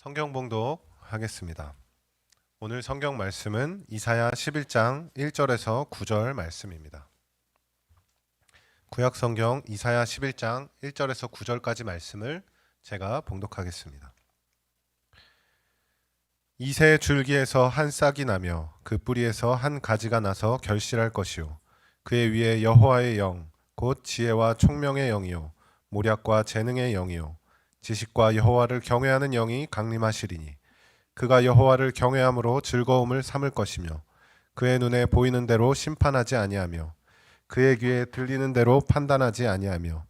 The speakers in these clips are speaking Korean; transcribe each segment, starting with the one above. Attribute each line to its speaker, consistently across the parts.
Speaker 1: 성경 봉독 하겠습니다. 오늘 성경 말씀은 이사야 11장 1절에서 9절 말씀입니다. 구약 성경 이사야 11장 1절에서 9절까지 말씀을 제가 봉독하겠습니다. 이새 줄기에서 한 싹이 나며 그 뿌리에서 한 가지가 나서 결실할 것이요 그의 위에 여호와의 영 곧 지혜와 총명의 영이요 모략과 재능의 영이요 지식과 여호와를 경외하는 영이 강림하시리니 그가 여호와를 경외함으로 즐거움을 삼을 것이며 그의 눈에 보이는 대로 심판하지 아니하며 그의 귀에 들리는 대로 판단하지 아니하며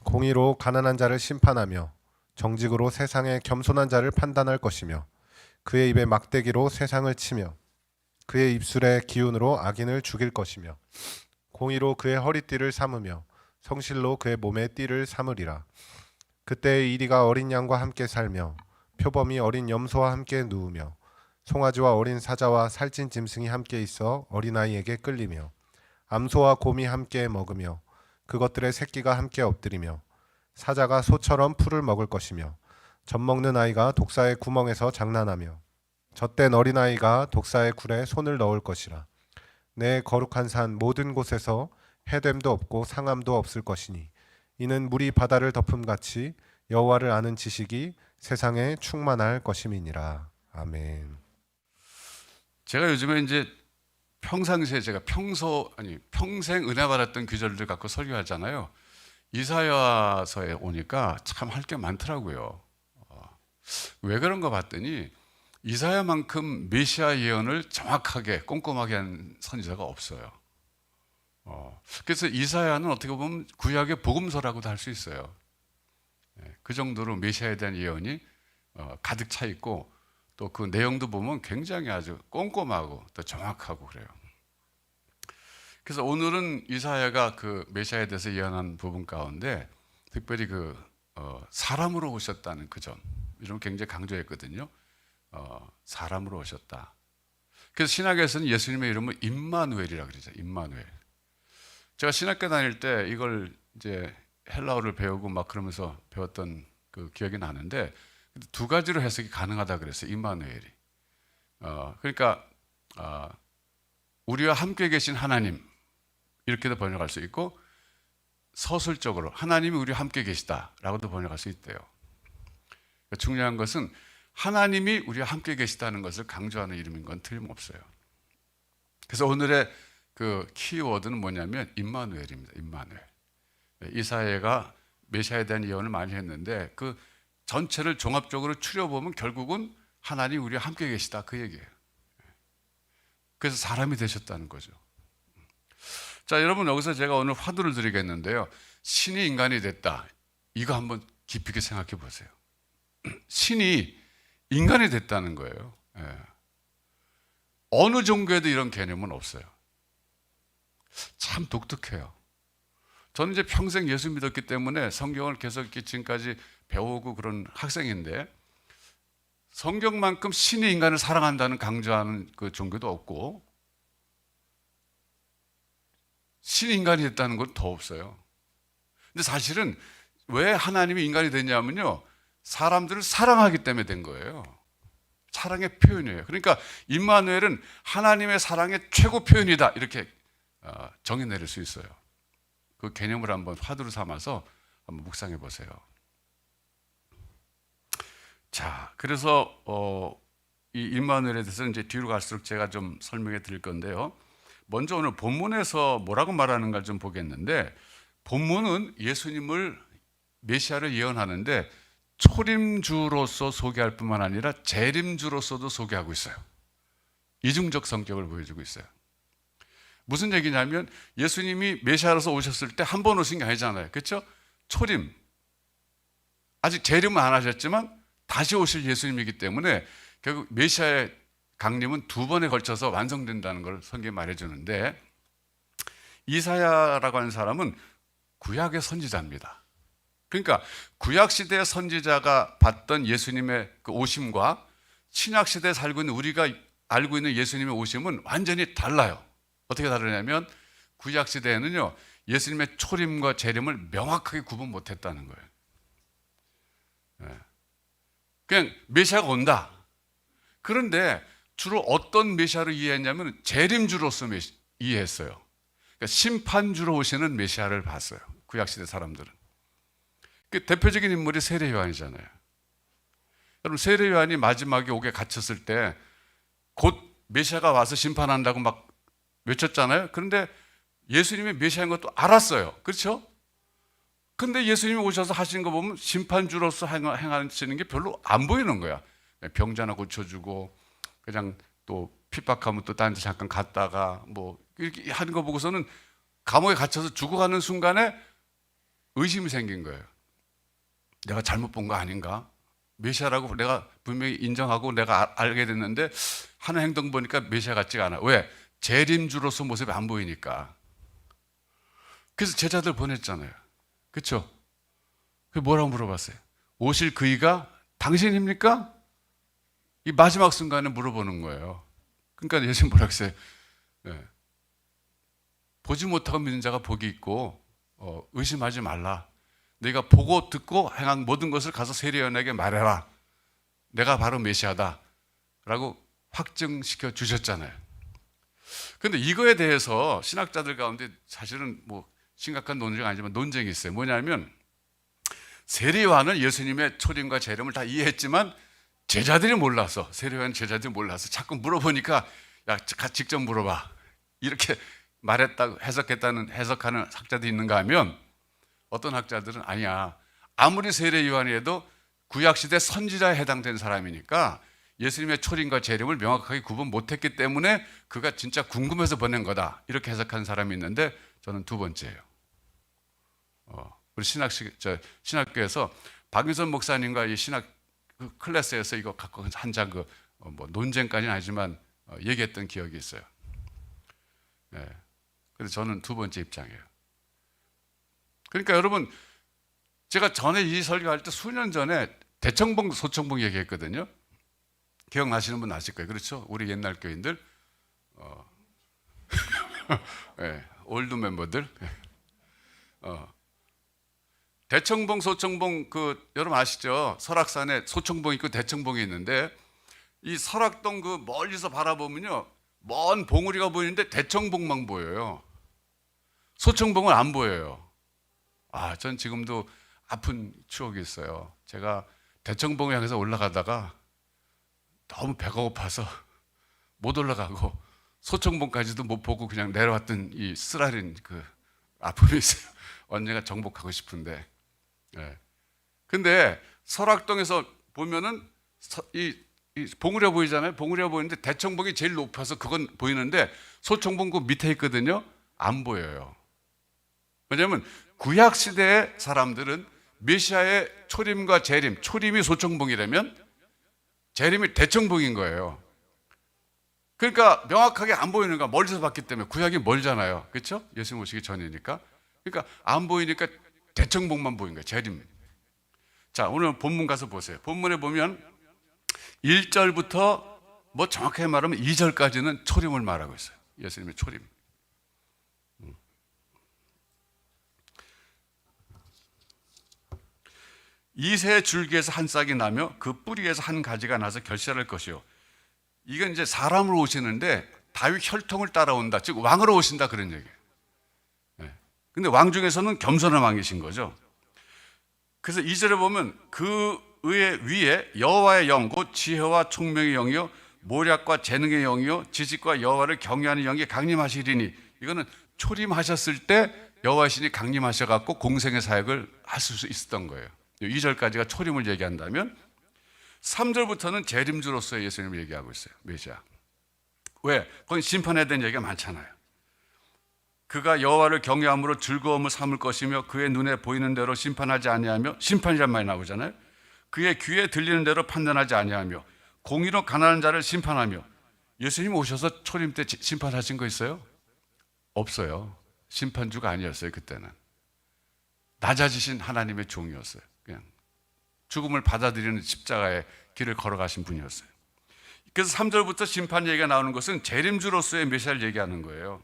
Speaker 1: 공의로 가난한 자를 심판하며 정직으로 세상의 겸손한 자를 판단할 것이며 그의 입에 막대기로 세상을 치며 그의 입술의 기운으로 악인을 죽일 것이며 공의로 그의 허리띠를 삼으며 성실로 그의 몸의 띠를 삼으리라. 그때의 이리가 어린 양과 함께 살며 표범이 어린 염소와 함께 누우며 송아지와 어린 사자와 살찐 짐승이 함께 있어 어린아이에게 끌리며 암소와 곰이 함께 먹으며 그것들의 새끼가 함께 엎드리며 사자가 소처럼 풀을 먹을 것이며 젖먹는 아이가 독사의 구멍에서 장난하며 젖된 어린아이가 독사의 굴에 손을 넣을 것이라. 내 거룩한 산 모든 곳에서 해됨도 없고 상함도 없을 것이니 이는 물이 바다를 덮음같이 여호와를 아는 지식이 세상에 충만할 것임이니라. 아멘.
Speaker 2: 제가 요즘에 이제 평상시에 제가 평생 은혜 받았던 구절들 갖고 설교하잖아요. 이사야서에 오니까 참 할 게 많더라고요. 왜 그런가 봤더니 이사야만큼 메시아 예언을 정확하게 꼼꼼하게 한 선지자가 없어요. 그래서 이사야는 어떻게 보면 구약의 복음서라고도 할 수 있어요. 그 정도로 메시아에 대한 예언이 가득 차 있고 또 그 내용도 보면 굉장히 아주 꼼꼼하고 또 정확하고 그래요. 그래서 오늘은 이사야가 그 메시아에 대해서 예언한 부분 가운데 특별히 사람으로 오셨다는 그 점, 이런 굉장히 강조했거든요. 사람으로 오셨다. 그래서 신학에서는 예수님의 이름을 임마누엘이라고 그러죠. 임마누엘. 제가 신학교 다닐 때 이걸 이제 헬라어를 배우고 막 그러면서 배웠던 그 기억이 나는데 두 가지로 해석이 가능하다 그랬어요. 임마누엘이. 그러니까 우리와 함께 계신 하나님 이렇게도 번역할 수 있고 서술적으로 하나님이 우리와 함께 계시다라고도 번역할 수 있대요. 그러니까 중요한 것은 하나님이 우리와 함께 계시다는 것을 강조하는 이름인 건 틀림없어요. 그래서 오늘의 그 키워드는 뭐냐면 임마누엘입니다. 임마누엘. 이사야가 메시아에 대한 예언을 많이 했는데 그 전체를 종합적으로 추려보면 결국은 하나님이 우리와 함께 계시다 그 얘기예요. 그래서 사람이 되셨다는 거죠. 자, 여러분 여기서 제가 오늘 화두를 드리겠는데요. 신이 인간이 됐다. 이거 한번 깊이 있게 생각해 보세요. 신이 인간이 됐다는 거예요. 어느 종교에도 이런 개념은 없어요. 참 독특해요. 저는 이제 평생 예수 믿었기 때문에 성경을 계속 이렇게 지금까지 배우고 그런 학생인데 성경만큼 신이 인간을 사랑한다는 강조하는 그 종교도 없고 신이 인간이 됐다는 건 더 없어요. 근데 사실은 왜 하나님이 인간이 됐냐면요. 사람들을 사랑하기 때문에 된 거예요. 사랑의 표현이에요. 그러니까 임마누엘은 하나님의 사랑의 최고 표현이다. 이렇게 정의 내릴 수 있어요. 그 개념을 한번 화두로 삼아서 한번 묵상해 보세요. 자, 그래서 이 임마누엘에 대해서 이제 뒤로 갈수록 제가 좀 설명해 드릴 건데요. 먼저 오늘 본문에서 뭐라고 말하는가 좀 보겠는데 본문은 예수님을 메시아를 예언하는데 초림주로서 소개할 뿐만 아니라 재림주로서도 소개하고 있어요. 이중적 성격을 보여주고 있어요. 무슨 얘기냐면 예수님이 메시아로서 오셨을 때 한 번 오신 게 아니잖아요. 그렇죠? 초림. 아직 재림은 안 하셨지만 다시 오실 예수님이기 때문에 결국 메시아의 강림은 두 번에 걸쳐서 완성된다는 걸 성경이 말해주는데 이사야라고 하는 사람은 구약의 선지자입니다. 그러니까 구약시대의 선지자가 봤던 예수님의 그 오심과 신약시대에 살고 있는 우리가 알고 있는 예수님의 오심은 완전히 달라요. 어떻게 다르냐면 구약시대에는요 예수님의 초림과 재림을 명확하게 구분 못했다는 거예요. 그냥 메시아가 온다. 그런데 주로 어떤 메시아를 이해했냐면 재림주로서 이해했어요. 그러니까 심판주로 오시는 메시아를 봤어요. 구약시대 사람들은. 그 대표적인 인물이 세례 요한이잖아요. 여러분, 세례 요한이 마지막에 옥에 갇혔을 때 곧 메시아가 와서 심판한다고 막 외쳤잖아요. 그런데 예수님이 메시아인 것도 알았어요. 그렇죠? 근데 예수님이 오셔서 하신 거 보면 심판주로서 행하시는 게 별로 안 보이는 거야. 병자 하나 고쳐주고, 그냥 또 핍박하면 또 다른 데 잠깐 갔다가 뭐 이렇게 하는 거 보고서는 감옥에 갇혀서 죽어가는 순간에 의심이 생긴 거예요. 내가 잘못 본 거 아닌가? 메시아라고 내가 분명히 인정하고 내가 알게 됐는데 하는 행동 보니까 메시아 같지가 않아. 왜? 재림주로서 모습이 안 보이니까. 그래서 제자들 보냈잖아요. 그렇죠? 그 뭐라고 물어봤어요? 오실 그이가 당신입니까? 이 마지막 순간에 물어보는 거예요. 그러니까 예수님 뭐라고 했어요? 네. 보지 못하고 믿는 자가 복이 있고 의심하지 말라. 네가 보고 듣고 행한 모든 것을 가서 세례 요한에게 말해라. 내가 바로 메시아다 라고 확증시켜 주셨잖아요. 그런데 이거에 대해서 신학자들 가운데 사실은 뭐 심각한 논쟁이 아니지만 논쟁이 있어요. 뭐냐면 세례 요한은 예수님의 초림과 재림을 다 이해했지만 제자들이 몰라서, 세례 요한 제자들이 몰라서 자꾸 물어보니까 야, 직접 물어봐 이렇게 말했다고 해석하는 학자들이 있는가 하면, 어떤 학자들은 아니야, 아무리 세례 요한이라도 구약시대 선지자에 해당된 사람이니까 예수님의 초림과 재림을 명확하게 구분 못했기 때문에 그가 진짜 궁금해서 보낸 거다, 이렇게 해석한 사람이 있는데 저는 두 번째예요. 우리 신학교에서 박윤선 목사님과 이 신학 클래스에서 이거 갖고 한장 뭐 논쟁까지는 아니지만 얘기했던 기억이 있어요. 네. 그래서 저는 두 번째 입장이에요. 그러니까 여러분, 제가 전에 이 설교할 때 수년 전에 대청봉, 소청봉 얘기했거든요. 기억나시는 분 아실 거예요. 그렇죠? 우리 옛날 교인들, 네, 올드 멤버들. 대청봉, 소청봉, 여러분 아시죠? 설악산에 소청봉이 있고 대청봉이 있는데, 이 설악동 멀리서 바라보면요, 먼 봉우리가 보이는데 대청봉만 보여요. 소청봉은 안 보여요. 전 지금도 아픈 추억이 있어요. 제가 대청봉을 향해서 올라가다가 너무 배가 고파서 못 올라가고 소청봉까지도 못 보고 그냥 내려왔던 이 쓰라린 아픔이 있어요. 언젠가 정복하고 싶은데. 네. 근데 설악동에서 보면은 이 봉우리가 보이잖아요. 봉우리가 보이는데 대청봉이 제일 높아서 그건 보이는데 소청봉 그 밑에 있거든요. 안 보여요. 왜냐하면 구약 시대의 사람들은 메시아의 초림과 재림, 초림이 소청봉이라면 재림이 대청봉인 거예요. 그러니까 명확하게 안 보이는 거야. 멀리서 봤기 때문에. 구약이 멀잖아요. 그렇죠? 예수님 오시기 전이니까. 그러니까 안 보이니까 대청봉만 보인 거예요. 재림. 자, 오늘 본문 가서 보세요. 본문에 보면 1절부터 뭐 정확하게 말하면 2절까지는 초림을 말하고 있어요. 예수님의 초림. 이새 줄기에서 한 싹이 나며 그 뿌리에서 한 가지가 나서 결실할 것이요. 이건 이제 사람으로 오시는데 다윗 혈통을 따라온다. 즉 왕으로 오신다, 그런 얘기예요. 근데 왕 중에서는 겸손한 왕이신 거죠. 그래서 2절에 보면 그 의의 위에 여호와의 영, 곧 지혜와 총명의 영이요 모략과 재능의 영이요 지식과 여호와를 경외하는 영이 강림하시리니, 이거는 초림하셨을 때 여호와 신이 강림하셔갖고 공생의 사역을 하실 수 있었던 거예요. 2절까지가 초림을 얘기한다면 3절부터는 재림주로서의 예수님을 얘기하고 있어요. 메시아. 왜? 거기 심판에 대한 얘기가 많잖아요. 그가 여호와를 경외함으로 즐거움을 삼을 것이며 그의 눈에 보이는 대로 심판하지 아니하며, 심판이란 말이 나오잖아요. 그의 귀에 들리는 대로 판단하지 아니하며 공의로 가난한 자를 심판하며. 예수님 오셔서 초림 때 심판하신 거 있어요? 없어요. 심판주가 아니었어요. 그때는 낮아지신 하나님의 종이었어요. 그냥 죽음을 받아들이는 십자가의 길을 걸어가신 분이었어요. 그래서 3절부터 심판 얘기가 나오는 것은 재림주로서의 메시아를 얘기하는 거예요.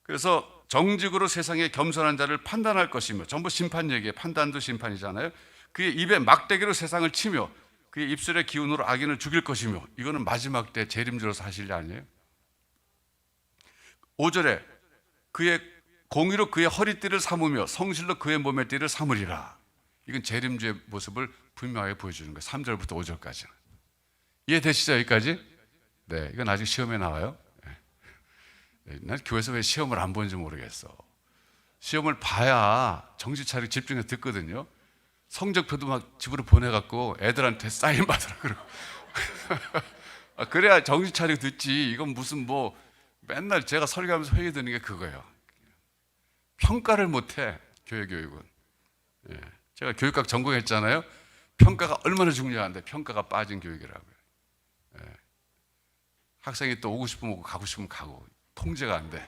Speaker 2: 그래서 정직으로 세상의 겸손한 자를 판단할 것이며, 전부 심판 얘기예요. 판단도 심판이잖아요. 그의 입에 막대기로 세상을 치며 그의 입술의 기운으로 악인을 죽일 것이며, 이거는 마지막 때 재림주로서 하실 일 아니에요? 5절에 그의 공의로 그의 허리띠를 삼으며 성실로 그의 몸의 띠를 삼으리라. 이건 재림주의 모습을 분명하게 보여주는 거예요. 3절부터 5절까지는. 이해되시죠? 여기까지? 네, 이건 아직 시험에 나와요. 네. 난 교회에서 왜 시험을 안 보는지 모르겠어. 시험을 봐야 정신 차리고 집중해서 듣거든요. 성적표도 막 집으로 보내갖고 애들한테 사인 받으라 그러고 그래야 정신 차리고 듣지. 이건 무슨 뭐 맨날 제가 설교하면서 회의 드는 게 그거예요. 평가를 못해, 교회 교육은. 예. 제가 교육학 전공했잖아요. 평가가 얼마나 중요한데 평가가 빠진 교육이라고요. 예. 학생이 또 오고 싶으면 오고 가고 싶으면 가고 통제가 안 돼.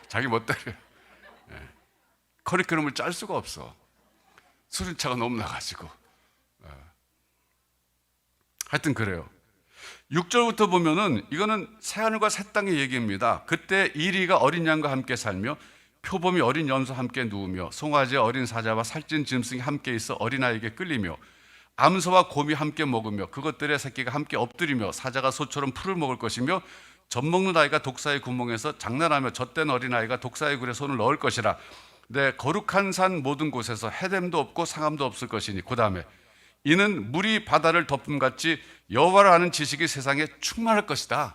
Speaker 2: 자기 멋대로. 예. 커리큘럼을 짤 수가 없어. 수준차가 너무 나가지고. 하여튼 그래요. 6절부터 보면은 이거는 새하늘과 새 땅의 얘기입니다. 그때 이리가 어린 양과 함께 살며 표범이 어린 염소와 함께 누우며 송아지 어린 사자와 살찐 짐승이 함께 있어 어린아이에게 끌리며 암소와 곰이 함께 먹으며 그것들의 새끼가 함께 엎드리며 사자가 소처럼 풀을 먹을 것이며 젖 먹는 아이가 독사의 구멍에서 장난하며 젖된 어린아이가 독사의 굴에 손을 넣을 것이라. 내 거룩한 산 모든 곳에서 해됨도 없고 상함도 없을 것이니, 그 다음에 이는 물이 바다를 덮음같이 여호와를 아는 지식이 세상에 충만할 것이다.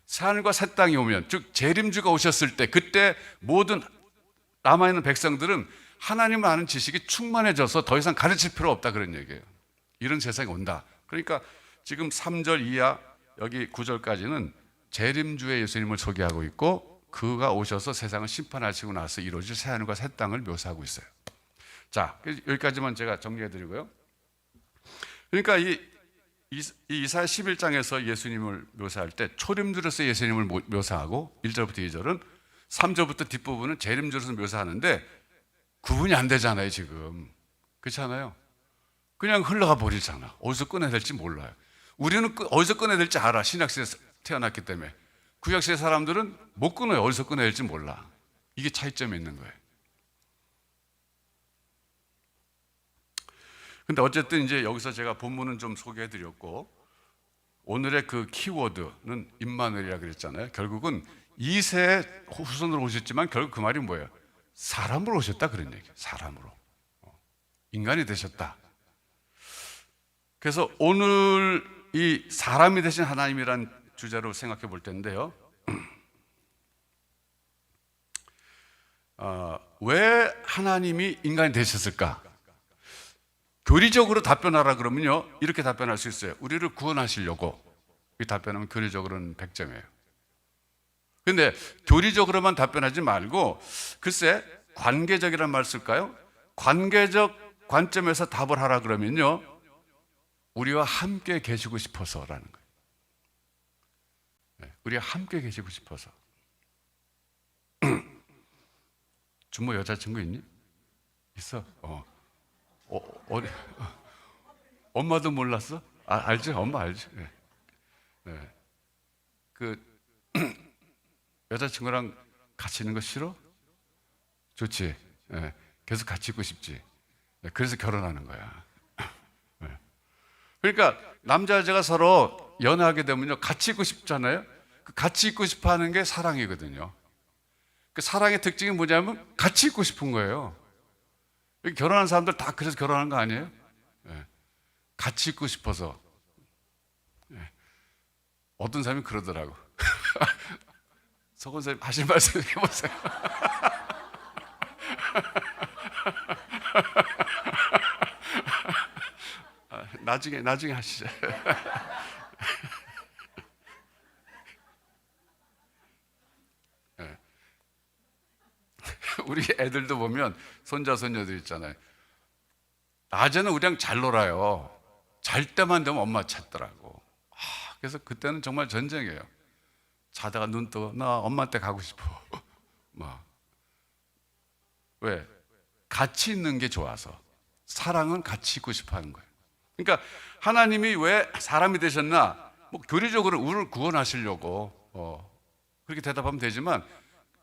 Speaker 2: 새하늘과 새 땅이 오면, 즉 재림주가 오셨을 때, 그때 모든 남아있는 백성들은 하나님을 아는 지식이 충만해져서 더 이상 가르칠 필요 없다, 그런 얘기예요. 이런 세상이 온다. 그러니까 지금 3절 이하 여기 9절까지는 재림주의 예수님을 소개하고 있고, 그가 오셔서 세상을 심판하시고 나서 이루어질 새하늘과 새 땅을 묘사하고 있어요. 자, 여기까지만 제가 정리해 드리고요. 그러니까 이 이사야 11장에서 예수님을 묘사할 때 초림주로서 예수님을 묘사하고 1절부터 2절은, 3절부터 뒷부분은 재림주로서 묘사하는데 구분이 안 되잖아요, 지금. 그렇지 않아요? 그냥 흘러가 버리잖아. 어디서 꺼내야 될지 몰라요. 우리는 어디서 꺼내야 될지 알아. 신약시대에 태어났기 때문에. 구약시대 사람들은 못 끊어요. 어디서 꺼내야 될지 몰라. 이게 차이점이 있는 거예요. 근데 어쨌든 이제 여기서 제가 본문은 좀 소개해 드렸고, 오늘의 그 키워드는 임마누엘이라 그랬잖아요. 결국은 2세 후손으로 오셨지만 결국 그 말이 뭐예요? 사람으로 오셨다, 그런 얘기예요. 사람으로. 인간이 되셨다. 그래서 오늘 이 사람이 되신 하나님이란 주제로 생각해 볼 텐데요. 왜 하나님이 인간이 되셨을까? 교리적으로 답변하라 그러면요, 이렇게 답변할 수 있어요. 우리를 구원하시려고. 이 답변하면 교리적으로는 100점이에요. 근데 교리적으로만 답변하지 말고, 글쎄 관계적이란 말 쓸까요? 관계적 관점에서 답을 하라 그러면요, 우리와 함께 계시고 싶어서라는 거예요. 우리와 함께 계시고 싶어서. 준모 여자친구 있니? 있어? 어디? 엄마도 몰랐어? 알지? 엄마 알지? 네. 네. 그 여자친구랑 같이 있는 거 싫어? 좋지. 네. 계속 같이 있고 싶지. 네. 그래서 결혼하는 거야. 네. 그러니까 남자 여자가 서로 연애하게 되면요, 같이 있고 싶잖아요. 그 같이 있고 싶어하는 게 사랑이거든요. 그 사랑의 특징이 뭐냐면 같이 있고 싶은 거예요. 결혼한 사람들 다 그래서 결혼한 거 아니에요? 네. 같이 있고 싶어서. 네. 어떤 사람이 그러더라고. 서건 선생님 하실 말씀 해보세요. 나중에 하시죠. 네. 우리 애들도 보면 손자 손녀들 있잖아요. 낮에는 우리랑 잘 놀아요. 잘 때만 되면 엄마 찾더라고. 그래서 그때는 정말 전쟁이에요. 자다가 눈 뜨고 나 엄마한테 가고 싶어. 왜? 같이 있는 게 좋아서. 사랑은 같이 있고 싶어 하는 거예요. 그러니까 하나님이 왜 사람이 되셨나? 뭐 교리적으로 우리를 구원하시려고 그렇게 대답하면 되지만,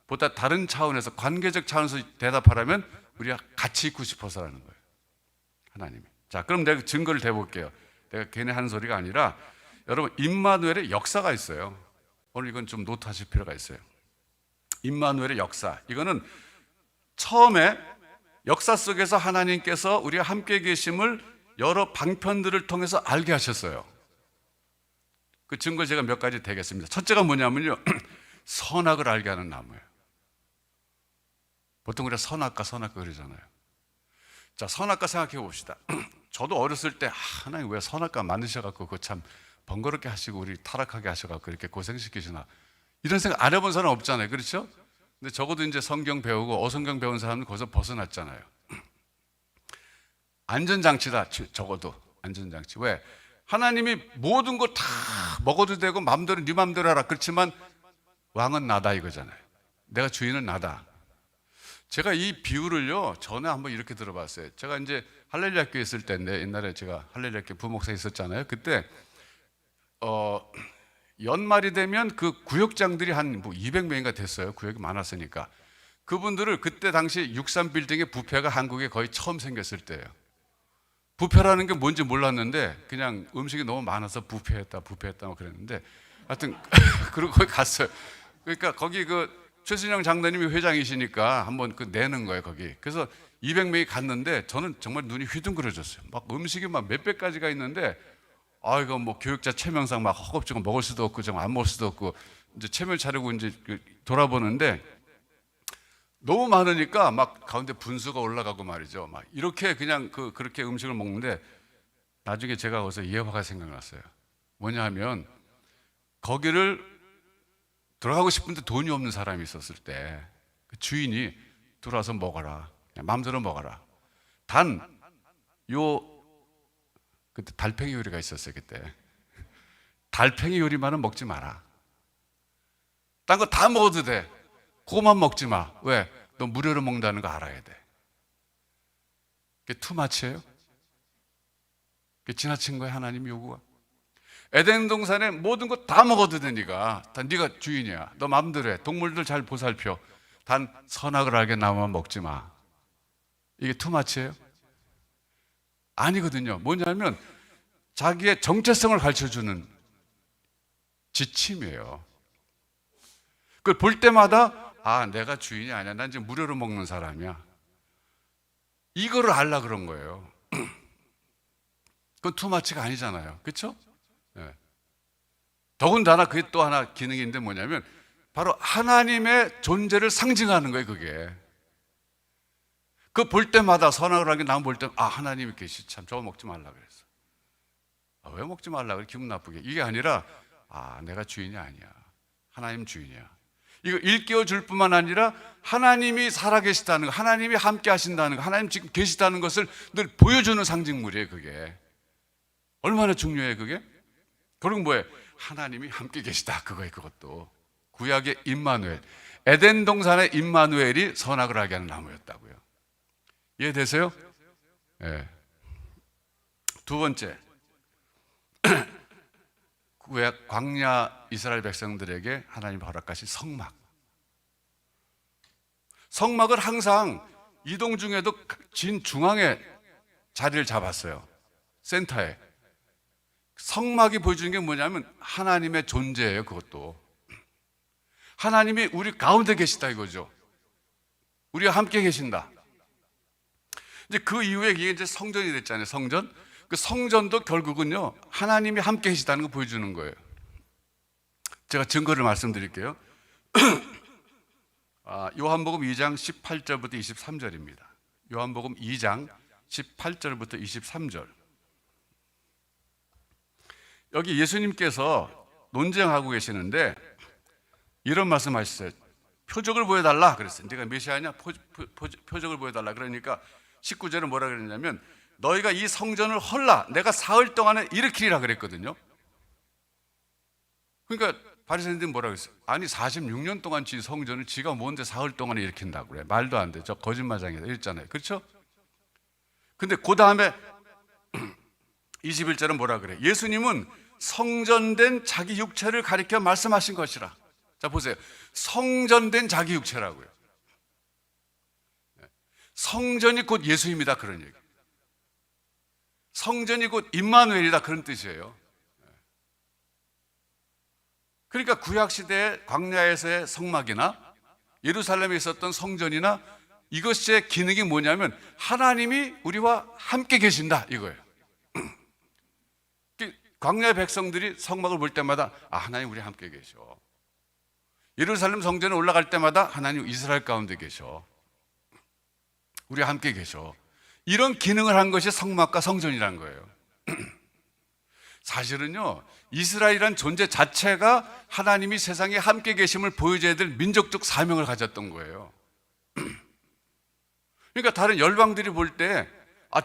Speaker 2: 보다 다른 차원에서, 관계적 차원에서 대답하라면 우리가 같이 있고 싶어서라는 거예요. 하나님이. 자, 그럼 내가 증거를 대볼게요. 내가 괜히 하는 소리가 아니라 여러분 임마누엘의 역사가 있어요. 오늘 이건 좀 노트하실 필요가 있어요. 임마누엘의 역사. 이거는 처음에 역사 속에서 하나님께서 우리가 함께 계심을 여러 방편들을 통해서 알게 하셨어요. 그 증거 제가 몇 가지 되겠습니다. 첫째가 뭐냐면요. 선악을 알게 하는 나무예요. 보통 우리가 선악과 그러잖아요. 자, 선악과 생각해 봅시다. 저도 어렸을 때 하나님 왜 선악과 만드셔갖고 그거 참 번거롭게 하시고 우리 타락하게 하셔갖고 이렇게 고생시키시나 이런 생각 안 해본 사람 없잖아요. 그렇죠? 근데 적어도 이제 성경 배우고 어성경 배운 사람은 거기서 벗어났잖아요. 안전장치다. 적어도 안전장치. 왜? 하나님이 모든 거 다 먹어도 되고 마음대로 네 마음대로 하라. 그렇지만 왕은 나다 이거잖아요. 내가 주인은 나다. 제가 이 비유를요 전에 한번 이렇게 들어봤어요. 제가 이제 할렐루야 교회 있을 때인데 옛날에 제가 할렐루야 교회 부목사 있었잖아요. 그때 연말이 되면 그 구역장들이 한 뭐 200명인가 됐어요. 구역이 많았으니까 그분들을 그때 당시 63빌딩의 부페가 한국에 거의 처음 생겼을 때예요. 부페라는 게 뭔지 몰랐는데 그냥 음식이 너무 많아서 부페했다 뭐 그랬는데 하여튼 그리고 거기 갔어요. 그러니까 거기 그 최순영 장로님이 회장이시니까 한번 그 내는 거예요 거기. 그래서 200명이 갔는데 저는 정말 눈이 휘둥그레졌어요. 막 음식이 막 몇백 가지가 있는데 이거 뭐 교육자 체면상 막 허겁지겁 먹을 수도 없고 좀 안 먹을 수도 없고 이제 체면 차리고 이제 돌아보는데 너무 많으니까 막 가운데 분수가 올라가고 말이죠. 막 이렇게 그냥 그렇게 음식을 먹는데 나중에 제가 거기서 예화가 생각났어요. 뭐냐 하면 거기를 들어가고 싶은데 돈이 없는 사람이 있었을 때 그 주인이 들어와서 먹어라. 그냥 마음대로 먹어라. 그때 달팽이 요리가 있었어요. 그때 달팽이 요리만은 먹지 마라. 딴 거 다 먹어도 돼. 그거만 먹지 마. 왜? 너 무료로 먹는다는 거 알아야 돼. 그게 투마치예요? 그게 지나친 거야 하나님 요구가. 에덴 동산에 모든 거 다 먹어도 되니까 다 네가 주인이야. 너 마음대로 해. 동물들 잘 보살펴. 단 선악을 알게 나무만 먹지 마. 이게 투마치예요? 아니거든요. 뭐냐면 자기의 정체성을 가르쳐주는 지침이에요. 그걸 볼 때마다 내가 주인이 아니야. 난 지금 무료로 먹는 사람이야. 이거를 알라 그런 거예요. 그건 투마치가 아니잖아요. 그렇죠? 네. 더군다나 그게 또 하나 기능이 있는데 뭐냐면 바로 하나님의 존재를 상징하는 거예요. 그게. 그 볼 때마다 선악을 하게 나무 볼 때 하나님이 계시 참 저거 먹지 말라 그랬어. 왜 먹지 말라 그래? 기분 나쁘게. 이게 아니라 내가 주인이 아니야. 하나님 주인이야. 이거 일깨워 줄 뿐만 아니라 하나님이 살아계시다는 거, 하나님이 함께 하신다는 거, 하나님 지금 계시다는 것을 늘 보여주는 상징물이에요. 그게 얼마나 중요해. 그게. 그리고 뭐예요? 하나님이 함께 계시다. 그거예요. 그것도 구약의 임마누엘, 에덴 동산의 임마누엘이 선악을 알게 하는 나무였다고요. 이해되세요? 네. 두 번째, 구약 광야 이스라엘 백성들에게 하나님 허락하신 성막. 성막을 항상 이동 중에도 진 중앙에 자리를 잡았어요. 센터에. 성막이 보여주는 게 뭐냐면 하나님의 존재예요. 그것도 하나님이 우리 가운데 계시다 이거죠. 우리와 함께 계신다. 이제 그 이후에 이게 이제 성전이 됐잖아요. 성전. 그 성전도 결국은요 하나님이 함께 계시다는 거 보여주는 거예요. 제가 증거를 말씀드릴게요. 요한복음 2장 18절부터 23절입니다. 요한복음 2장 18절부터 23절. 여기 예수님께서 논쟁하고 계시는데 이런 말씀 하셨어요. 표적을 보여달라 그랬어요. 네가 메시아냐? 표적을 보여달라. 그러니까 19절은 뭐라 그랬냐면 너희가 이 성전을 헐라 내가 사흘 동안에 일으키리라 그랬거든요. 그러니까 바리새인들이 뭐라고 했어요? 아니 46년 동안 지은 성전을 지가 뭔데 사흘 동안에 일으킨다고 그래. 말도 안 돼. 저 거짓말장이다 이랬잖아요. 그렇죠? 근데 그 다음에 21절은 뭐라 그래? 예수님은 성전된 자기 육체를 가리켜 말씀하신 것이라. 자 보세요. 성전된 자기 육체라고요. 성전이 곧 예수입니다. 그런 얘기. 성전이 곧 임마누엘이다 그런 뜻이에요. 그러니까 구약시대의 광야에서의 성막이나 예루살렘에 있었던 성전이나 이것의 기능이 뭐냐면 하나님이 우리와 함께 계신다 이거예요. 광야의 백성들이 성막을 볼 때마다 하나님 우리 함께 계셔. 예루살렘 성전에 올라갈 때마다 하나님 이스라엘 가운데 계셔. 우리 함께 계셔. 이런 기능을 한 것이 성막과 성전이란 거예요. 사실은요, 이스라엘이란 존재 자체가 하나님이 세상에 함께 계심을 보여줘야 될 민족적 사명을 가졌던 거예요. 그러니까 다른 열방들이 볼 때,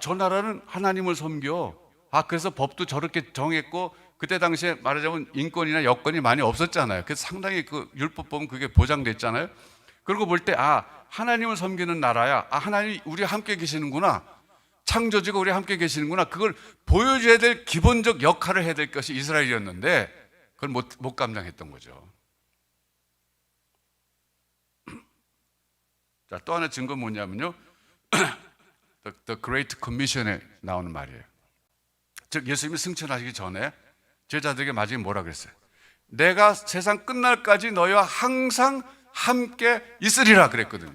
Speaker 2: 저 나라는 하나님을 섬겨. 그래서 법도 저렇게 정했고, 그때 당시에 말하자면 인권이나 여건이 많이 없었잖아요. 그래서 상당히 그 율법 보면 그게 보장됐잖아요. 그러고 볼 때, 하나님을 섬기는 나라야. 하나님이 우리와 함께 계시는구나. 창조주가 우리와 함께 계시는구나. 그걸 보여줘야 될 기본적 역할을 해야 될 것이 이스라엘이었는데, 그걸 못 감당했던 거죠. 자, 또 하나 증거는 뭐냐면요. The Great Commission에 나오는 말이에요. 즉 예수님이 승천하시기 전에 제자들에게 마지막에 뭐라 그랬어요? 내가 세상 끝날까지 너희와 항상 함께 있으리라 그랬거든요.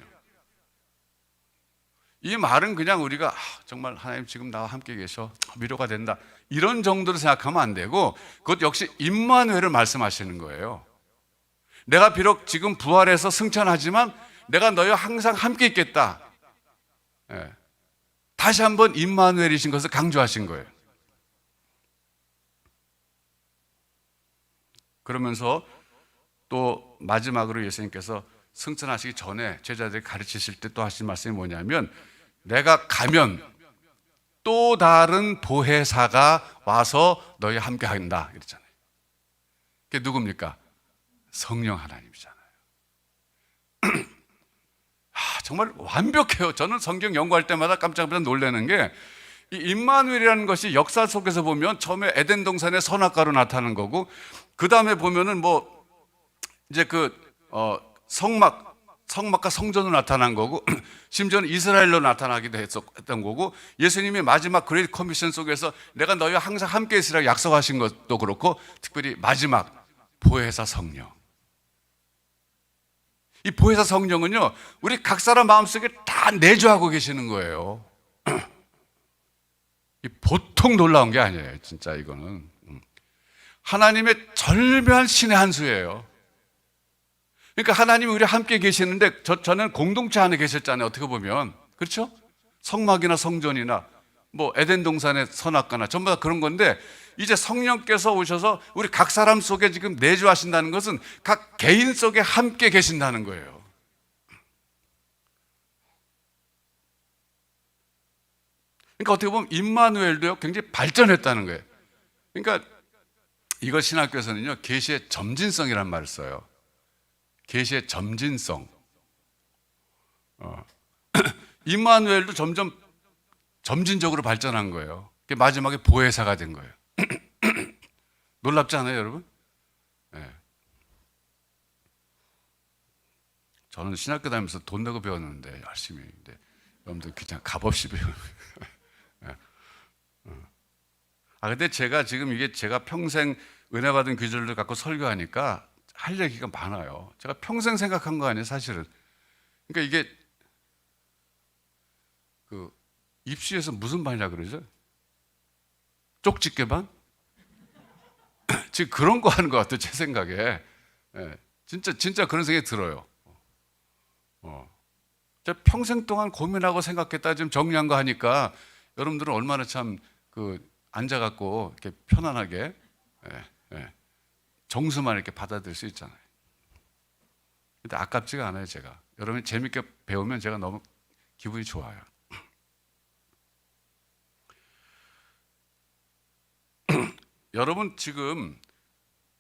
Speaker 2: 이 말은 그냥 우리가 정말 하나님 지금 나와 함께 계셔 위로가 된다 이런 정도로 생각하면 안 되고 그것 역시 임마누엘을 말씀하시는 거예요. 내가 비록 지금 부활해서 승천하지만 내가 너희와 항상 함께 있겠다. 다시 한번 임마누엘이신 것을 강조하신 거예요. 그러면서 또 마지막으로 예수님께서 승천하시기 전에 제자들이 가르치실 때 또 하신 말씀이 뭐냐면 내가 가면 또 다른 보혜사가 와서 너희 함께 한다 그랬잖아요. 그게 누굽니까? 성령 하나님이잖아요. 정말 완벽해요. 저는 성경 연구할 때마다 깜짝 놀라는 게 이 임마누엘이라는 것이 역사 속에서 보면 처음에 에덴 동산의 선악과로 나타나는 거고 그 다음에 보면은 뭐 이제 성막과 성전으로 나타난 거고 심지어는 이스라엘로 나타나기도 했던 거고 예수님이 마지막 그레이트 커미션 속에서 내가 너희와 항상 함께 있으라고 약속하신 것도 그렇고 특별히 마지막 보혜사 성령. 이 보혜사 성령은요 우리 각 사람 마음속에 다 내주하고 계시는 거예요. 이 보통 놀라운 게 아니에요. 진짜 이거는 하나님의 절묘한 신의 한 수예요. 그러니까 하나님이 우리 함께 계시는데 저는 공동체 안에 계셨잖아요. 어떻게 보면 그렇죠? 성막이나 성전이나 뭐 에덴 동산의 선악과나 전부 다 그런 건데 이제 성령께서 오셔서 우리 각 사람 속에 지금 내주하신다는 것은 각 개인 속에 함께 계신다는 거예요. 그러니까 어떻게 보면 임마누엘도요 굉장히 발전했다는 거예요. 그러니까 이걸 신학교에서는요 계시의 점진성이라는 말을 써요. 계시의 점진성. 임마누엘도 점점 점진적으로 발전한 거예요. 마지막에 보혜사가 된 거예요. 놀랍지 않아요, 여러분? 네. 저는 신학교 다니면서 돈 내고 배웠는데 열심히. 근데 여러분들 그냥 값없이 배우는. 네. 근데 제가 지금 이게 제가 평생 은혜 받은 귀절들 갖고 설교하니까 할 얘기가 많아요. 제가 평생 생각한 거 아니에요, 사실은. 그러니까 이게 입시에서 무슨 반이라 그러죠? 쪽집게반? 지금 그런 거 하는 것 같아요, 제 생각에. 네, 진짜 그런 생각이 들어요. 제가 평생 동안 고민하고 생각했다 지금 정리한 거 하니까 여러분들은 얼마나 참 앉아갖고 이렇게 편안하게 정수만 이렇게 받아들일 수 있잖아요. 근데 아깝지가 않아요, 제가. 여러분이 재밌게 배우면 제가 너무 기분이 좋아요. 여러분 지금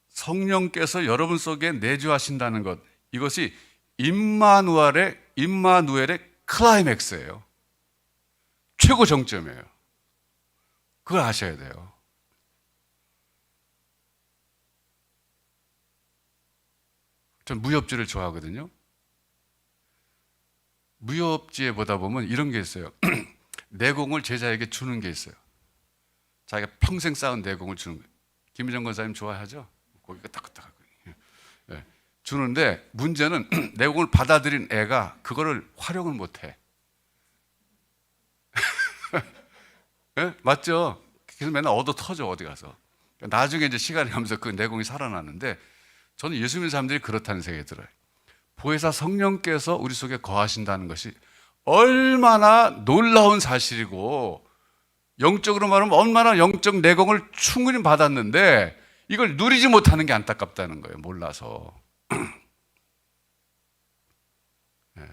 Speaker 2: 성령께서 여러분 속에 내주하신다는 것 이것이 임마누엘의 클라이맥스예요. 최고 정점이에요. 그걸 아셔야 돼요. 전 무협지를 좋아하거든요. 무협지에 보다 보면 이런 게 있어요. 내공을 제자에게 주는 게 있어요. 자기가 평생 쌓은 내공을 주는 거예요. 김희정 권사님 좋아하죠? 고기가 따끈따끈. 예. 주는데 문제는 내공을 받아들인 애가 그거를 활용을 못해. 예? 맞죠? 그래서 맨날 얻어 터져 어디 가서. 나중에 이제 시간이 가면서 그 내공이 살아나는데 저는 예수 믿는 사람들이 그렇다는 생각이 들어요. 보혜사 성령께서 우리 속에 거하신다는 것이 얼마나 놀라운 사실이고 영적으로 말하면 얼마나 영적 내공을 충분히 받았는데 이걸 누리지 못하는 게 안타깝다는 거예요. 몰라서. 네.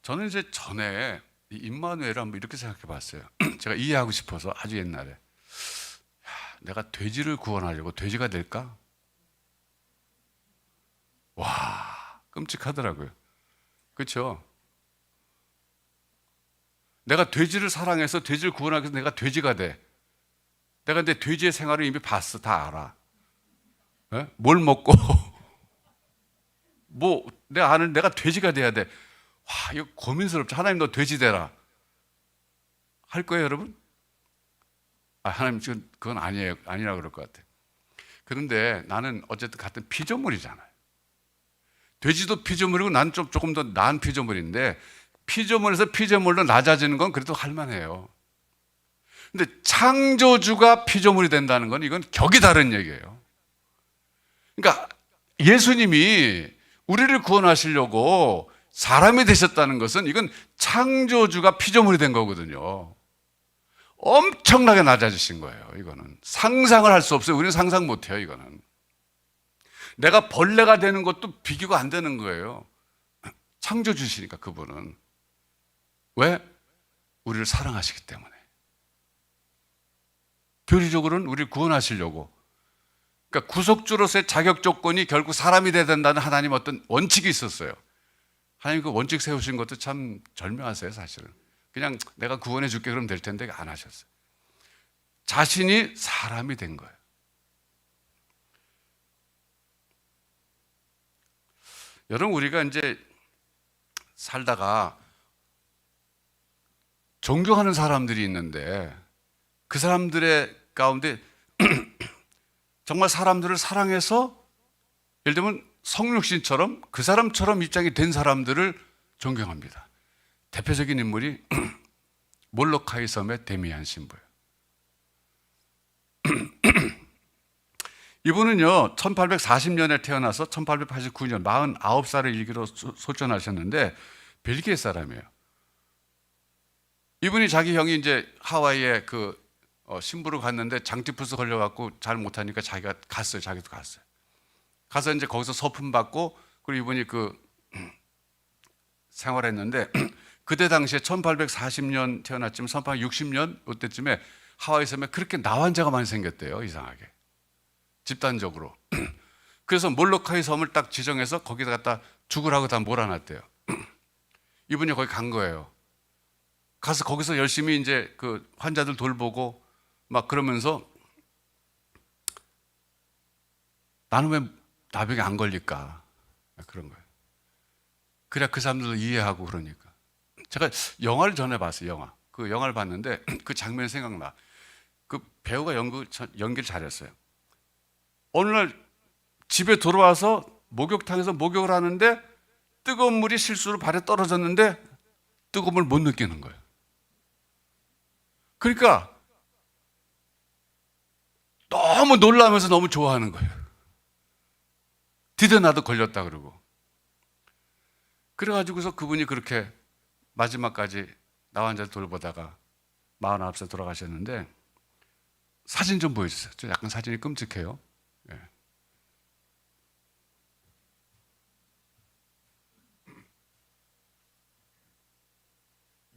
Speaker 2: 저는 이제 전에 이 임마누엘을 한번 이렇게 생각해 봤어요. 제가 이해하고 싶어서 아주 옛날에 내가 돼지를 구원하려고 돼지가 될까? 와, 끔찍하더라고요. 그렇죠? 내가 돼지를 사랑해서 돼지를 구원하기 위해서 내가 돼지가 돼. 내가 내 돼지의 생활을 이미 봤어. 다 알아. 예? 뭘 먹고 뭐 내가 아는 내가 돼지가 돼야 돼. 와, 이거 고민스럽죠. 하나님 너 돼지 되라. 할 거예요, 여러분? 아, 하나님 지금 그건 아니에요. 아니라 그럴 것 같아. 그런데 나는 어쨌든 같은 피조물이잖아요. 돼지도 피조물이고 난 조금 더 나은 피조물인데 피조물에서 피조물로 낮아지는 건 그래도 할만해요. 근데 창조주가 피조물이 된다는 건 이건 격이 다른 얘기예요. 그러니까 예수님이 우리를 구원하시려고 사람이 되셨다는 것은 이건 창조주가 피조물이 된 거거든요. 엄청나게 낮아지신 거예요. 이거는 상상을 할 수 없어요. 우리는 상상 못 해요. 이거는 내가 벌레가 되는 것도 비교가 안 되는 거예요. 창조주시니까 그분은. 왜? 우리를 사랑하시기 때문에. 교리적으로는 우리를 구원하시려고. 그러니까 구속주로서의 자격 조건이 결국 사람이 돼야 된다는 하나님 어떤 원칙이 있었어요. 하나님 그 원칙 세우신 것도 참 절묘하세요, 사실은. 그냥 내가 구원해 줄게 그러면 될 텐데 안 하셨어요. 자신이 사람이 된 거예요. 여러분, 우리가 이제 살다가 존경하는 사람들이 있는데 그 사람들의 가운데 정말 사람들을 사랑해서 예를 들면 성육신처럼 그 사람처럼 입장이 된 사람들을 존경합니다. 대표적인 인물이 몰로카이 섬의 데미안 신부예요. 이분은요 1840년에 태어나서 1889년 49살을 일기로 소천하셨는데 벨기에 사람이에요. 이분이 자기 형이 이제 하와이에 신부로 갔는데 장티푸스 걸려갖고 잘 못하니까 자기가 갔어요. 자기도 갔어요. 가서 이제 거기서 서품 받고 그리고 이분이 생활했는데 그때 당시에 1840년 태어났지만 1860년 이때쯤에 하와이 섬에 그렇게 나환자가 많이 생겼대요. 이상하게 집단적으로. 그래서 몰로카이 섬을 딱 지정해서 거기다 갖다 죽으라고 다 몰아놨대요. 이분이 거기 간 거예요. 가서 거기서 열심히 이제 그 환자들 돌보고 막 그러면서 나는 왜 나병에 안 걸릴까 그런 거예요. 그래야 그 사람들도 이해하고 그러니까. 제가 영화를 전에 봤어요. 영화. 그 영화를 봤는데 그 장면이 생각나. 그 배우가 연기를 잘했어요. 어느 날 집에 돌아와서 목욕탕에서 목욕을 하는데 뜨거운 물이 실수로 발에 떨어졌는데 뜨거운 물 못 느끼는 거예요. 그러니까 너무 놀라면서 너무 좋아하는 거예요. 드디어 나도 걸렸다 그러고. 그래가지고서 그분이 그렇게 마지막까지 나 환자를 돌보다가 49세 돌아가셨는데 사진 좀 보여주세요. 좀 약간 사진이 끔찍해요. 예.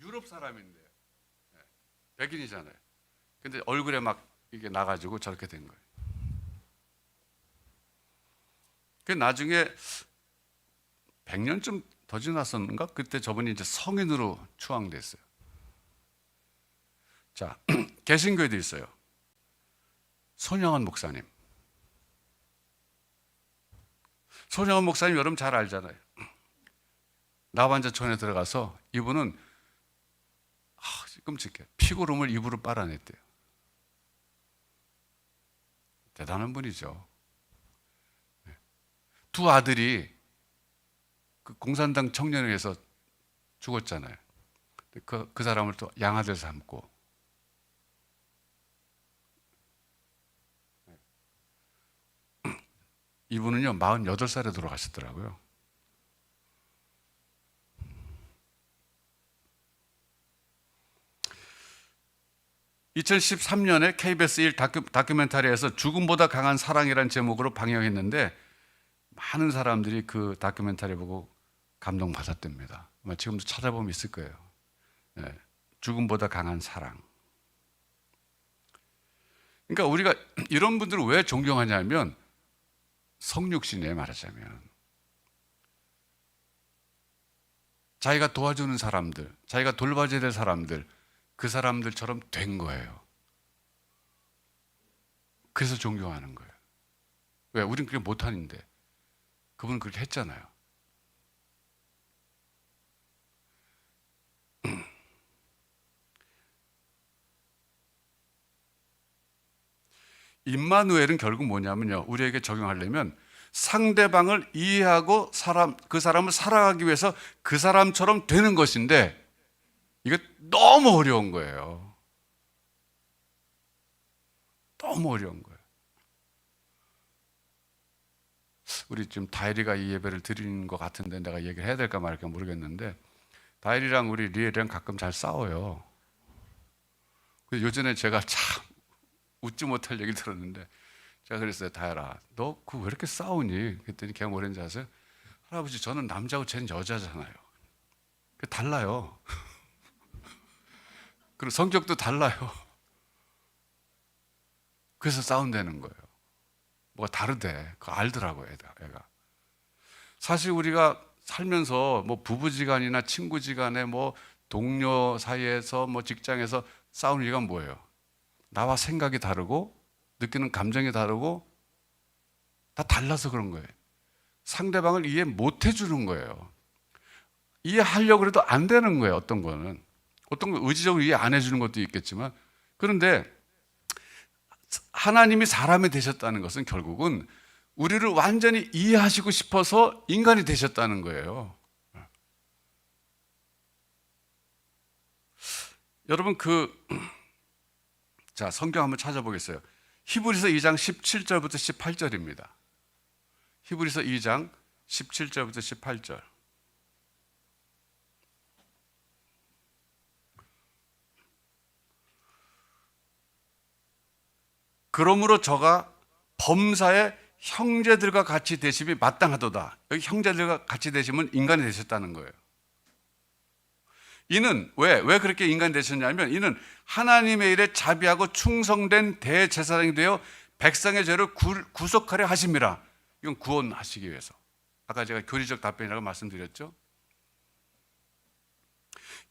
Speaker 2: 유럽 사람인데 백인이잖아요. 근데 얼굴에 막 이게 나가지고 저렇게 된 거예요. 그 나중에 100년쯤 더 지났었는가? 그때 저분이 이제 성인으로 추앙됐어요. 자, 개신교에도 있어요. 손영원 목사님. 손영원 목사님 여러분 잘 알잖아요. 나반자촌에 들어가서 이분은 끔찍해. 피고름을 입으로 빨아냈대요. 대단한 분이죠. 두 아들이 그 공산당 청년에 의해서 죽었잖아요. 그 사람을 또 양아들 삼고. 이분은요 48살에 돌아가셨더라고요. (2013년에) KBS 1 다큐멘터리에서 죽음보다 강한 사랑이라는 제목으로 방영했는데 많은 사람들이 그 다큐멘터리 보고 감동받았답니다. 아마 지금도 찾아보면 있을 거예요. 네, 죽음보다 강한 사랑. 그러니까 우리가 이런 분들을 왜 존경하냐면 성육신이에요, 말하자면. 자기가 도와주는 사람들, 자기가 돌봐줘야 될 사람들, 그 사람들처럼 된 거예요. 그래서 존경하는 거예요. 왜? 우린 그렇게 못하는데 그분은 그렇게 했잖아요. 임마누엘은 결국 뭐냐면요, 우리에게 적용하려면 상대방을 이해하고 그 사람을 사랑하기 위해서 그 사람처럼 되는 것인데 이게 너무 어려운 거예요. 너무 어려운 거예요. 우리 지금 다일이가 이 예배를 드리는 것 같은데 내가 얘기를 해야 될까 말까 모르겠는데, 다일이랑 우리 리엘이랑 가끔 잘 싸워요. 그래서 요전에 제가 참 웃지 못할 얘기를 들었는데, 제가 그랬어요. 다일아, 너 그 왜 이렇게 싸우니? 그랬더니 걔가 뭐랬는지 아세요? 할아버지, 저는 남자고 쟤는 여자잖아요. 달라요. 그리고 성격도 달라요. 그래서 싸운다는 거예요. 뭐가 다르대. 그거 알더라고요, 애가. 사실 우리가 살면서 뭐 부부지간이나 친구지간에 뭐 동료 사이에서 뭐 직장에서 싸우는 이유가 뭐예요? 나와 생각이 다르고 느끼는 감정이 다르고 다 달라서 그런 거예요. 상대방을 이해 못 해주는 거예요. 이해하려고 해도 안 되는 거예요. 어떤 건 의지적으로 이해 안 해주는 것도 있겠지만, 그런데 하나님이 사람이 되셨다는 것은 결국은 우리를 완전히 이해하시고 싶어서 인간이 되셨다는 거예요. 여러분 자, 성경 한번 찾아보겠어요. 히브리서 2장 17절부터 18절입니다. 히브리서 2장 17절부터 18절. 그러므로 저가 범사의 형제들과 같이 되심이 마땅하도다. 여기 형제들과 같이 되심은 인간이 되셨다는 거예요. 이는 왜 그렇게 인간이 되셨냐면, 이는 하나님의 일에 자비하고 충성된 대제사장이 되어 백성의 죄를 구속하려 하심이라. 이건 구원하시기 위해서. 아까 제가 교리적 답변이라고 말씀드렸죠.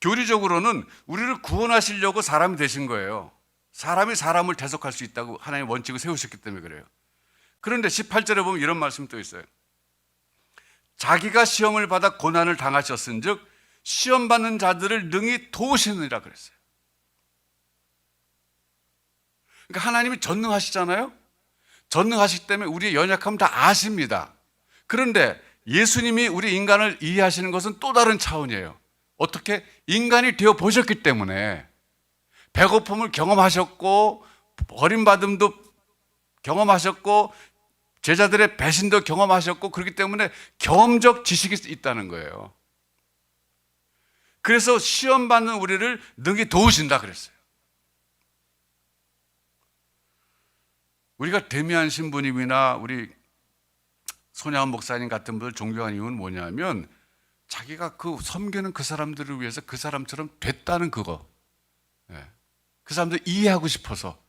Speaker 2: 교리적으로는 우리를 구원하시려고 사람이 되신 거예요. 사람이 사람을 대속할 수 있다고 하나님의 원칙을 세우셨기 때문에 그래요. 그런데 18절에 보면 이런 말씀이 또 있어요. 자기가 시험을 받아 고난을 당하셨은즉 시험 받는 자들을 능히 도우시느니라 그랬어요. 그러니까 하나님이 전능하시잖아요. 전능하시기 때문에 우리의 연약함을 다 아십니다. 그런데 예수님이 우리 인간을 이해하시는 것은 또 다른 차원이에요. 어떻게? 인간이 되어 보셨기 때문에. 배고픔을 경험하셨고 버림받음도 경험하셨고 제자들의 배신도 경험하셨고, 그렇기 때문에 경험적 지식이 있다는 거예요. 그래서 시험 받는 우리를 능히 도우신다 그랬어요. 우리가 데미안 신부님이나 우리 손양원 목사님 같은 분들 존경하는 이유는 뭐냐면, 자기가 섬기는 그 사람들을 위해서 그 사람처럼 됐다는 그거. 그 사람들 이해하고 싶어서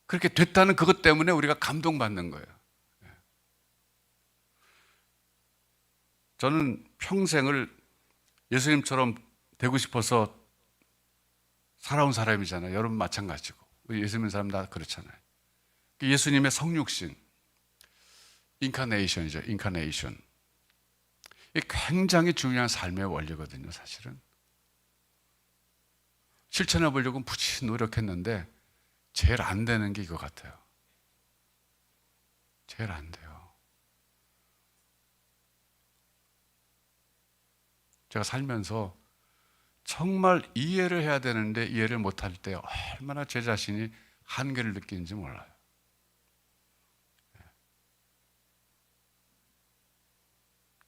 Speaker 2: 그렇게 됐다는 그것 때문에 우리가 감동받는 거예요. 저는 평생을 예수님처럼 되고 싶어서 살아온 사람이잖아요. 여러분 마찬가지고. 우리 예수 믿는 사람 다 그렇잖아요. 예수님의 성육신, 인카네이션이죠. 인카네이션. 이게 굉장히 중요한 삶의 원리거든요, 사실은. 실천해 보려고 무지 노력했는데 제일 안 되는 게 이거 같아요. 제일 안 돼요. 제가 살면서 정말 이해를 해야 되는데 이해를 못할 때 얼마나 제 자신이 한계를 느끼는지 몰라요.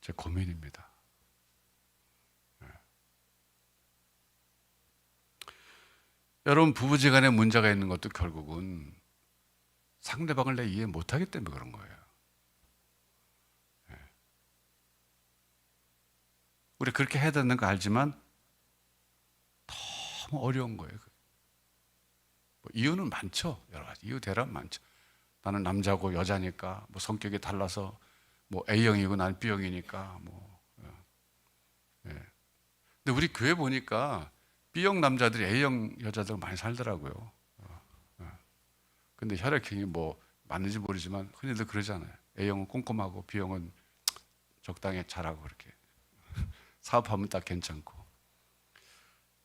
Speaker 2: 제 고민입니다. 여러분, 부부지간에 문제가 있는 것도 결국은 상대방을 내 이해 못하기 때문에 그런 거예요. 우리 그렇게 해야 되는 거 알지만 너무 어려운 거예요. 뭐 이유는 많죠. 여러 가지 이유 대란 많죠. 나는 남자고 여자니까, 뭐 성격이 달라서, 뭐 A형이고 난 B형이니까, 뭐. 예. 근데 우리 교회 보니까 B형 남자들이 A형 여자들 많이 살더라고요. 근데 혈액형이 뭐 맞는지 모르지만 흔히들 그러잖아요. A형은 꼼꼼하고 B형은 적당히 잘하고 그렇게 사업하면 딱 괜찮고.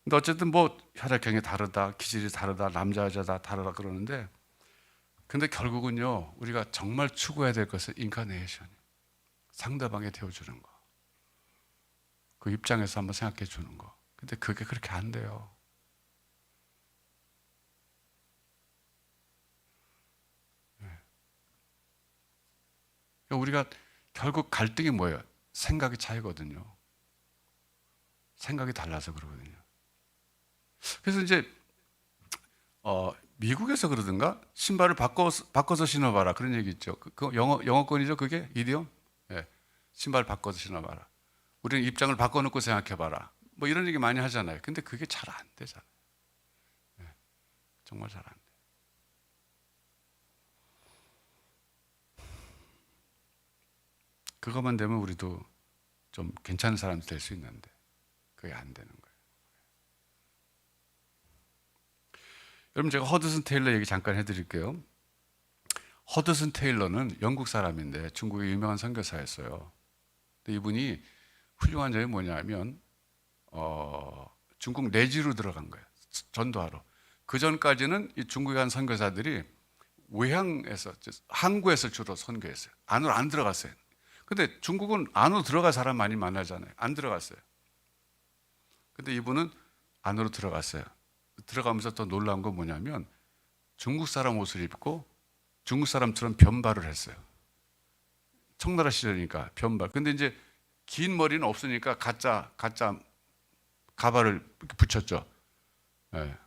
Speaker 2: 근데 어쨌든 뭐 혈액형이 다르다, 기질이 다르다, 남자 여자 다 다르다 그러는데, 근데 결국은요, 우리가 정말 추구해야 될 것은 인카네이션, 상대방에 태워주는 거, 그 입장에서 한번 생각해 주는 거. 근데 그게 그렇게 안 돼요. 우리가 결국 갈등이 뭐예요? 생각의 차이거든요. 생각이 달라서 그러거든요. 그래서 이제 미국에서 그러든가 신발을 바꿔서 신어봐라 그런 얘기 있죠. 그 영어권이죠. 그게 이디엄. 예. 신발 바꿔서 신어봐라. 우리는 입장을 바꿔놓고 생각해봐라. 뭐 이런 얘기 많이 하잖아요. 근데 그게 잘 안 되잖아요. 예. 정말 잘 안 돼. 그것만 되면 우리도 좀 괜찮은 사람이 될 수 있는데 그게 안 되는 거예요. 여러분, 제가 허드슨 테일러 얘기 잠깐 해드릴게요. 허드슨 테일러는 영국 사람인데 중국의 유명한 선교사였어요. 근데 이분이 훌륭한 점이 뭐냐면 중국 내지로 들어간 거예요. 전도하러. 그 전까지는 이 중국에 간 선교사들이 외향에서, 항구에서 주로 선교했어요. 안으로 안 들어갔어요. 근데 중국은 안으로 들어갈 사람 많이 만나잖아요. 안 들어갔어요. 근데 이분은 안으로 들어갔어요. 들어가면서 더 놀라운 건 뭐냐면 중국 사람 옷을 입고 중국 사람처럼 변발을 했어요. 청나라 시절이니까 변발. 근데 이제 긴 머리는 없으니까 가짜 가발을 붙였죠. 네.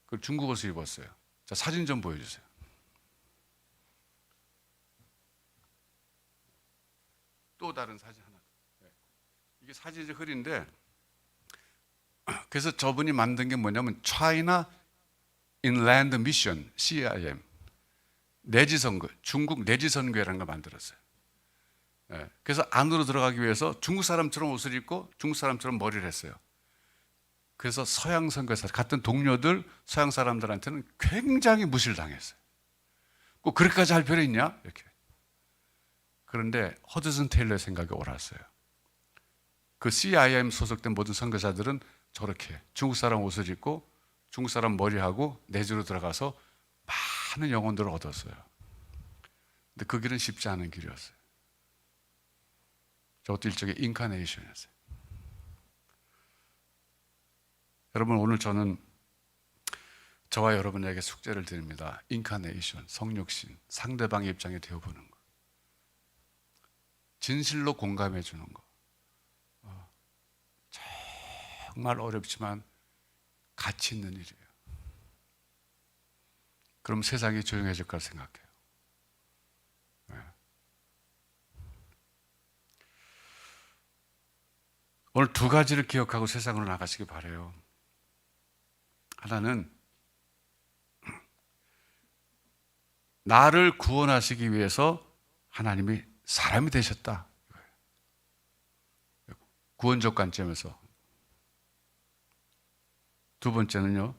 Speaker 2: 그 중국 옷을 입었어요. 자, 사진 좀 보여주세요. 또 다른 사진 하나. 네. 이게 사진이 흐린데, 그래서 저분이 만든 게 뭐냐면 China Inland Mission, CIM, 내지선교, 중국 내지선교라는 걸 만들었어요. 네. 그래서 안으로 들어가기 위해서 중국 사람처럼 옷을 입고 중국 사람처럼 머리를 했어요. 그래서 서양 선교사, 같은 동료들, 서양 사람들한테는 굉장히 무시를 당했어요. 꼭 그렇게까지 할 필요 있냐? 이렇게. 그런데 허드슨 테일러의 생각이 옳았어요. 그 CIM 소속된 모든 선교사들은 저렇게 중국 사람 옷을 입고 중국 사람 머리하고 내주로 들어가서 많은 영혼들을 얻었어요. 근데 그 길은 쉽지 않은 길이었어요. 저것도 일종의 인카네이션이었어요. 여러분, 오늘 저는 저와 여러분에게 숙제를 드립니다. 인카네이션, 성육신, 상대방의 입장에 되어보는 거, 진실로 공감해 주는 거. 정말 어렵지만 가치 있는 일이에요. 그럼 세상이 조용해질 거라 생각해요. 네. 오늘 두 가지를 기억하고 세상으로 나가시기 바라요. 하나는 나를 구원하시기 위해서 하나님이 사람이 되셨다. 구원적 관점에서. 두 번째는요,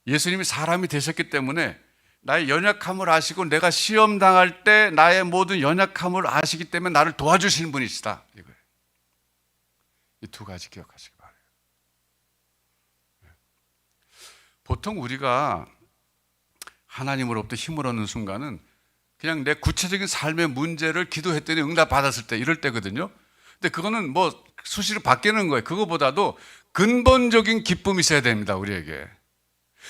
Speaker 2: 예수님이 사람이 되셨기 때문에 나의 연약함을 아시고 내가 시험 당할 때 나의 모든 연약함을 아시기 때문에 나를 도와주시는 분이시다. 이거예요. 이 두 가지 기억하시기 바라요. 보통 우리가 하나님으로부터 힘을 얻는 순간은 그냥 내 구체적인 삶의 문제를 기도했더니 응답 받았을 때 이럴 때거든요. 근데 그거는 뭐 수시로 바뀌는 거예요. 그거보다도 근본적인 기쁨이 있어야 됩니다, 우리에게.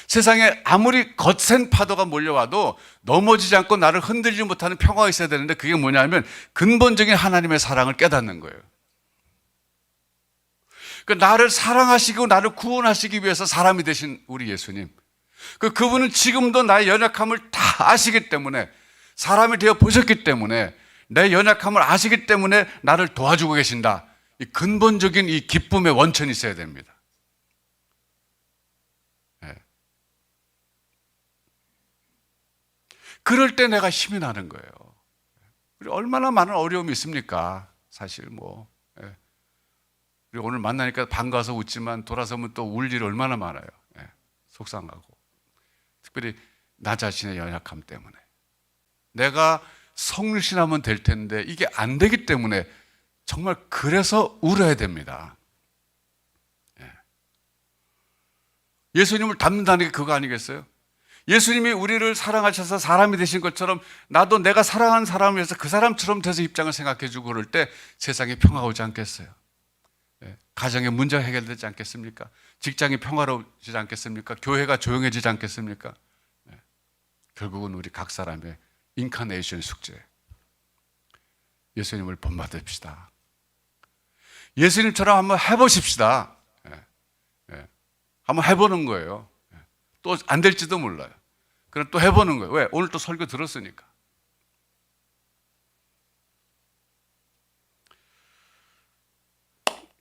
Speaker 2: 세상에 아무리 거센 파도가 몰려와도 넘어지지 않고 나를 흔들지 못하는 평화가 있어야 되는데 그게 뭐냐면 근본적인 하나님의 사랑을 깨닫는 거예요. 그러니까 나를 사랑하시고 나를 구원하시기 위해서 사람이 되신 우리 예수님. 그분은 지금도 나의 연약함을 다 아시기 때문에, 사람이 되어 보셨기 때문에, 내 연약함을 아시기 때문에 나를 도와주고 계신다. 이 근본적인 이 기쁨의 원천이 있어야 됩니다. 네. 그럴 때 내가 힘이 나는 거예요. 얼마나 많은 어려움이 있습니까? 사실 뭐. 예. 우리 오늘 만나니까 반가워서 웃지만 돌아서면 또 울 일 얼마나 많아요. 예. 속상하고. 특별히 나 자신의 연약함 때문에. 내가 성실하면 될 텐데 이게 안 되기 때문에 정말 그래서 울어야 됩니다. 예. 예수님을 닮는다는 게 그거 아니겠어요? 예수님이 우리를 사랑하셔서 사람이 되신 것처럼 나도 내가 사랑하는 사람을 위해서 그 사람처럼 돼서 입장을 생각해주고 그럴 때 세상에 평화가 오지 않겠어요? 예. 가정의 문제가 해결되지 않겠습니까? 직장이 평화로워지지 않겠습니까? 교회가 조용해지지 않겠습니까? 예. 결국은 우리 각 사람의 인카네이션 숙제. 예수님을 본받읍시다. 예수님처럼 한번 해보십시다. 예. 예. 한번 해보는 거예요. 예. 또 안 될지도 몰라요. 그럼 또 해보는 거예요. 왜? 오늘 또 설교 들었으니까.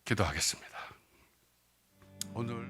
Speaker 2: 기도하겠습니다. 오늘